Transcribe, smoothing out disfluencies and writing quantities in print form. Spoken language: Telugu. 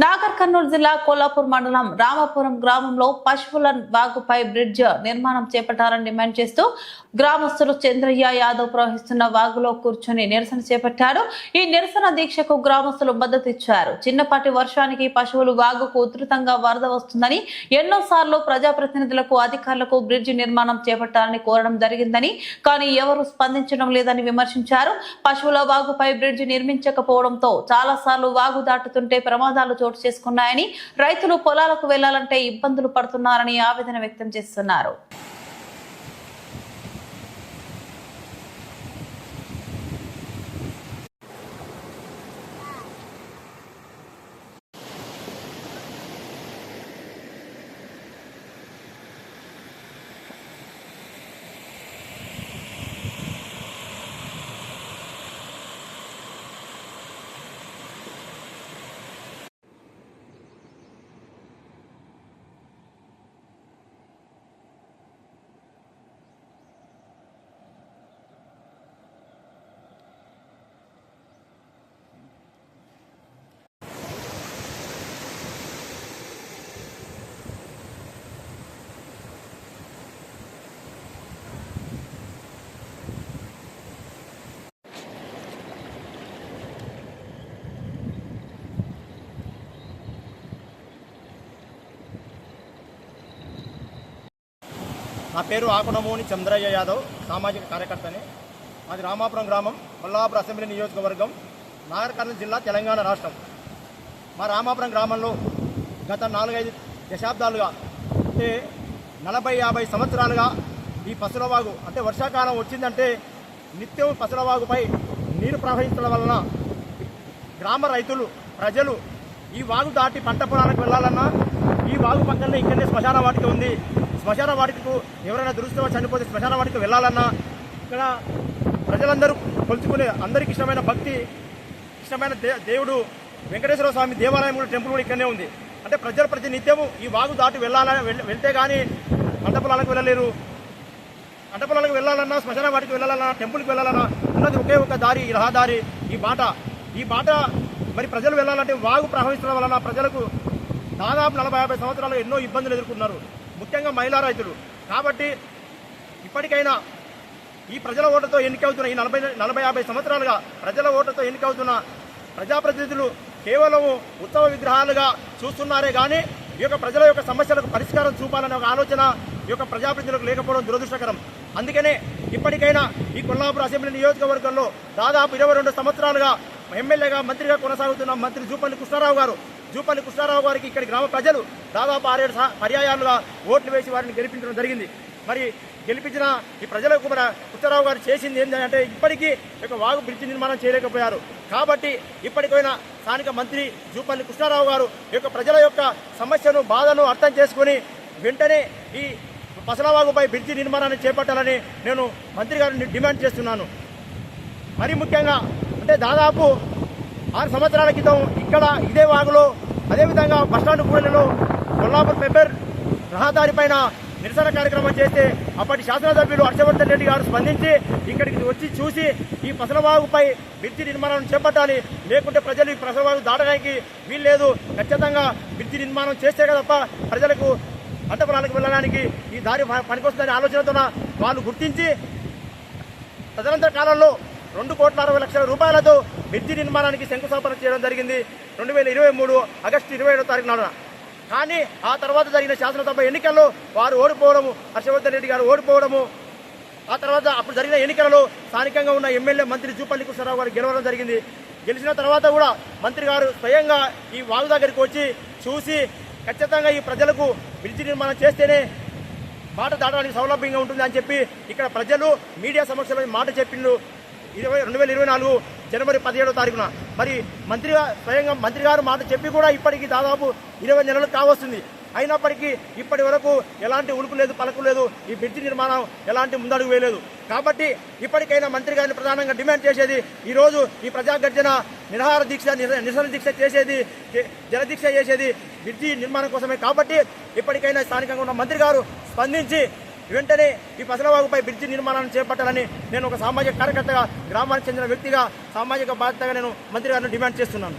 నాగర్ కర్నూలు జిల్లా కోలాపూర్ మండలం రామాపురం గ్రామంలో పశువుల వాగుపై బ్రిడ్జ్ నిర్మాణం చేపట్టాలని డిమాండ్ చేస్తూ గ్రామస్తులు చంద్రయ్య యాదవ్ ప్రవహిస్తున్న వాగులో కూర్చొని నిరసన చేపట్టారు. ఈ నిరసన దీక్షకు గ్రామస్తులు మద్దతు ఇచ్చారు. చిన్నపాటి వర్షానికి పశువులు వాగుకు ఉధృతంగా వరద వస్తుందని ఎన్నోసార్లు ప్రజాప్రతినిధులకు అధికారులకు బ్రిడ్జ్ నిర్మాణం చేపట్టాలని కోరడం జరిగిందని కానీ ఎవరు స్పందించడం లేదని విమర్శించారు. పశువుల వాగుపై బ్రిడ్జ్ నిర్మించకపోవడంతో చాలా సార్లు వాగు దాటుతుంటే ప్రమాదాలు చోటు చేసుకున్నాయని, రైతులు పొలాలకు వెళ్లాలంటే ఇబ్బందులు పడుతున్నారని ఆవేదన వ్యక్తం చేస్తున్నారు. నా పేరు ఆకునమూని చంద్రయ్య యాదవ్, సామాజిక కార్యకర్తని. మాది రామాపురం గ్రామం, కొల్లాపూర్ అసెంబ్లీ నియోజకవర్గం, నాగర్ కర్నూలు జిల్లా, తెలంగాణ రాష్ట్రం. మా రామాపురం గ్రామంలో గత 4-5 దశాబ్దాలుగా అంటే 40-50 సంవత్సరాలుగా ఈ పసులవాగు అంటే వర్షాకాలం వచ్చిందంటే నిత్యం పసులవాగుపై నీరు ప్రవహించడం వలన గ్రామ రైతులు ప్రజలు ఈ వాగు దాటి పంట పొలాలకు వెళ్ళాలన్నా ఈ వాగు పక్కనే ఇక్కడనే శ్మశాన వాటిక ఉంది. శ్మశాన వాటికకు ఎవరైనా దురదృష్టంగా చనిపోతే శ్మశాన వాటికి వెళ్ళాలన్నా ఇక్కడ ప్రజలందరూ కొలుచుకునే అందరికీ ఇష్టమైన భక్తి ఇష్టమైన దేవుడు వెంకటేశ్వర స్వామి దేవాలయం కూడా టెంపుల్ కూడా ఇక్కడనే ఉంది. అంటే ప్రజలు ప్రతి నిత్యము ఈ వాగు దాటి వెళ్తే కానీ పంట పొలాలకు వెళ్ళలేరు. పంట పొలాలకు వెళ్ళాలన్నా శ్మశాన వాటికి వెళ్ళాలన్నా టెంపుల్కి వెళ్ళాలన్నా ఉన్నది ఒకే ఒక దారి, ఈ రహదారి, ఈ బాట మరి ప్రజలు వెళ్ళాలంటే వాగు ప్రవహించడం వలన ప్రజలకు దాదాపు 40-50 సంవత్సరాలు ఎన్నో ఇబ్బందులు ఎదుర్కొన్నారు, ముఖ్యంగా మహిళా రైతులు. కాబట్టి ఇప్పటికైనా ఈ ప్రజల ఓటుతో ఎన్నికవుతున్న ఈ 40-50 సంవత్సరాలుగా ప్రజల ఓటుతో ఎన్నికవుతున్న ప్రజాప్రతినిధులు కేవలం ఉత్సవ విగ్రహాలుగా చూస్తున్నారే కానీ ఈ యొక్క ప్రజల యొక్క సమస్యలకు పరిష్కారం చూపాలనే ఒక ఆలోచన ఈ యొక్క ప్రజాప్రతినిధులకు లేకపోవడం దురదృష్టకరం. అందుకనే ఇప్పటికైనా ఈ కొల్లాపూర్ అసెంబ్లీ నియోజకవర్గంలో దాదాపు 22 సంవత్సరాలుగా ఎమ్మెల్యేగా మంత్రిగా కొనసాగుతున్న మంత్రి జూపల్లి కృష్ణారావు గారికి ఇక్కడి గ్రామ ప్రజలు దాదాపు 6-7 పర్యాయాలుగా ఓట్లు వేసి వారిని గెలిపించడం జరిగింది. మరి గెలిపించిన ఈ ప్రజలకు మన కృష్ణారావు గారు చేసింది ఏంటంటే ఇప్పటికీ ఒక వాగు బ్రిడ్జి నిర్మాణం చేయలేకపోయారు. కాబట్టి ఇప్పటికైనా స్థానిక మంత్రి జూపల్లి కృష్ణారావు గారు ఈ యొక్క ప్రజల యొక్క సమస్యను బాధను అర్థం చేసుకుని వెంటనే ఈ పసలవాగుపై బ్రిడ్జి నిర్మాణాన్ని చేపట్టాలని నేను మంత్రి గారిని డిమాండ్ చేస్తున్నాను. మరి ముఖ్యంగా అంటే దాదాపు 6 సంవత్సరాల క్రితం ఇక్కడ ఇదే వాగులో అదేవిధంగా బస్టాండ్ కూడలిలో కొల్లాపూర్ పెబ్బర్ రహదారి పైన నిరసన కార్యక్రమం చేస్తే అప్పటి శాసనసభ్యులు హర్షవర్ధన్ రెడ్డి గారు స్పందించి ఇక్కడికి వచ్చి చూసి ఈ పసలవాగుపై బ్రిడ్జి నిర్మాణం చేపట్టాలి, లేకుంటే ప్రజలు ఈ పసలవాగు దాటడానికి వీల్లేదు, ఖచ్చితంగా బ్రిడ్జి నిర్మాణం చేస్తే తప్ప ప్రజలకు పంట పొలాలకు వెళ్ళడానికి ఈ దారి పనికొస్తుందనే ఆలోచనతో వాళ్ళు గుర్తించి తదనంతర కాలంలో 2,60,00,000 రూపాయలతో బ్రిడ్జి నిర్మాణానికి శంకుస్థాపన చేయడం జరిగింది 2023 ఆగస్టు 27వ తారీఖు నాడున. కానీ ఆ తర్వాత జరిగిన శాసనసభ ఎన్నికల్లో వారు ఓడిపోవడము, హర్షవర్ధన్ రెడ్డి గారు ఓడిపోవడము, ఆ తర్వాత అప్పుడు జరిగిన ఎన్నికలలో స్థానికంగా ఉన్న ఎమ్మెల్యే మంత్రి జూపల్లి కృష్ణారావు గారు గెలవడం జరిగింది. గెలిచిన తర్వాత కూడా మంత్రి గారు స్వయంగా ఈ వాగు దగ్గరికి వచ్చి చూసి ఖచ్చితంగా ఈ ప్రజలకు బ్రిడ్జి నిర్మాణం చేస్తేనే మాట దాటడానికి సౌలభ్యంగా ఉంటుంది అని చెప్పి ఇక్కడ ప్రజలు మీడియా సమక్షంలో మాట చెప్పిండు 2024 జనవరి 17వ తారీఖున. మరి స్వయంగా మంత్రి గారు మాట చెప్పి కూడా ఇప్పటికీ దాదాపు 20 నెలలు కావస్తుంది. అయినప్పటికీ ఇప్పటి వరకు ఎలాంటి ఉలుపు లేదు, పలుకు లేదు, ఈ బ్రిడ్జి నిర్మాణం ఎలాంటి ముందడుగు వేయలేదు. కాబట్టి ఇప్పటికైనా మంత్రి గారిని ప్రధానంగా డిమాండ్ చేసేది ఈరోజు ఈ ప్రజాగర్జన నిరసన దీక్ష చేసేది, జలదీక్ష చేసేది బ్రిడ్జి నిర్మాణం కోసమే. కాబట్టి ఇప్పటికైనా స్థానికంగా ఉన్న మంత్రి గారు స్పందించి వెంటనే ఈ పసలవాగుపై బ్రిడ్జి నిర్మాణాన్ని చేపట్టాలని నేను ఒక సామాజిక కార్యకర్తగా, గ్రామానికి చెందిన వ్యక్తిగా, సామాజిక బాధ్యతగా నేను మంత్రి గారిని డిమాండ్ చేస్తున్నాను.